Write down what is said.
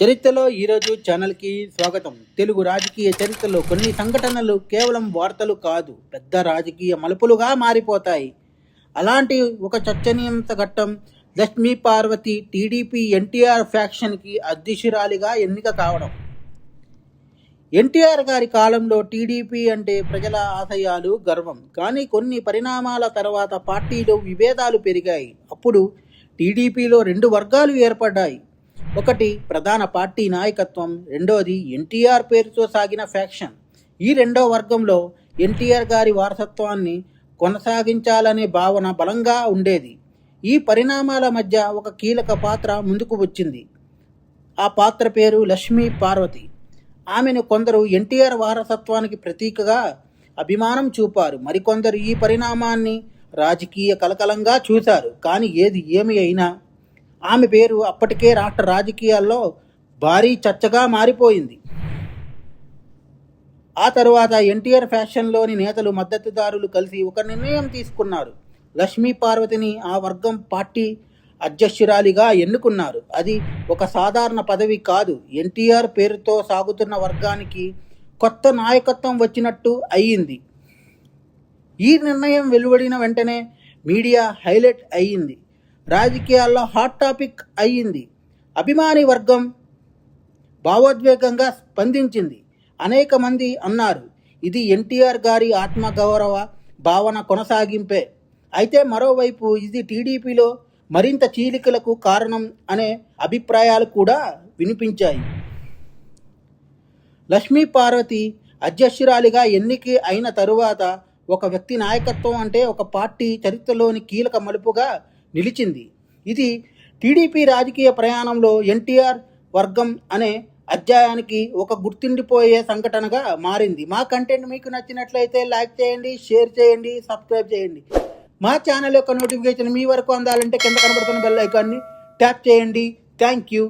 చరిత్రలో ఈరోజు ఛానల్కి స్వాగతం. తెలుగు రాజకీయ చరిత్రలో కొన్ని సంఘటనలు కేవలం వార్తలు కాదు, పెద్ద రాజకీయ మలుపులుగా మారిపోతాయి. అలాంటి ఒక చర్చనీయాంశ ఘట్టం లక్ష్మీ పార్వతి టీడీపీ ఎన్టీఆర్ ఫ్యాక్షన్కి అధ్యక్షురాలిగా ఎన్నిక కావడం. ఎన్టీఆర్ గారి కాలంలో టీడీపీ అంటే ప్రజల ఆశయాలు, గర్వం. కానీ కొన్ని పరిణామాల తర్వాత పార్టీలో విభేదాలు పెరిగాయి. అప్పుడు టీడీపీలో రెండు వర్గాలు ఏర్పడ్డాయి. ఒకటి ప్రధాన పార్టీ నాయకత్వం, రెండోది ఎన్టీఆర్ పేరుతో సాగిన ఫ్యాక్షన్. ఈ రెండో వర్గంలో ఎన్టీఆర్ గారి వారసత్వాన్ని కొనసాగించాలనే భావన బలంగా ఉండేది. ఈ పరిణామాల మధ్య ఒక కీలక పాత్ర ముందుకు వచ్చింది. ఆ పాత్ర పేరు లక్ష్మీ పార్వతి. ఆమెను కొందరు ఎన్టీఆర్ వారసత్వానికి ప్రతీకగా అభిమానం చూపారు, మరికొందరు ఈ పరిణామాన్ని రాజకీయ కలకలంగా చూశారు. కానీ ఏది ఏమి అయినా ఆమె పేరు అప్పటికే రాష్ట్ర రాజకీయాల్లో భారీ చర్చగా మారిపోయింది. ఆ తరువాత ఎన్టీఆర్ ఫ్యాక్షన్లోని నేతలు, మద్దతుదారులు కలిసి ఒక నిర్ణయం తీసుకున్నారు. లక్ష్మీ పార్వతిని ఆ వర్గం పార్టీ అధ్యక్షురాలిగా ఎన్నుకున్నారు. అది ఒక సాధారణ పదవి కాదు, ఎన్టీఆర్ పేరుతో సాగుతున్న వర్గానికి కొత్త నాయకత్వం వచ్చినట్టు అయ్యింది. ఈ నిర్ణయం వెలువడిన వెంటనే మీడియా హైలైట్ అయ్యింది, రాజకీయాల్లో హాట్ టాపిక్ అయ్యింది. అభిమాని వర్గం భావోద్వేగంగా స్పందించింది. అనేక మంది అన్నారు, ఇది ఎన్టీఆర్ గారి ఆత్మగౌరవ భావన కొనసాగింపే. అయితే మరోవైపు ఇది టీడీపీలో మరింత చీలికలకు కారణం అనే అభిప్రాయాలు కూడా వినిపించాయి. లక్ష్మీ పార్వతి అధ్యక్షురాలిగా ఎన్నిక అయిన తరువాత ఒక వ్యక్తి నాయకత్వం అంటే ఒక పార్టీ చరిత్రలోని కీలక మలుపుగా నిలిచింది. ఇది టీడీపీ రాజకీయ ప్రయాణంలో ఎన్టీఆర్ వర్గం అనే అధ్యాయానికి ఒక గుర్తుండిపోయే సంఘటనగా మారింది. మా కంటెంట్ మీకు నచ్చినట్లయితే లైక్ చేయండి, షేర్ చేయండి, సబ్స్క్రైబ్ చేయండి. మా ఛానల్ యొక్క నోటిఫికేషన్ మీ వరకు అందాలంటే కింద కనబడుతున్న బెల్ ఐకాన్ని ట్యాప్ చేయండి. Thank you.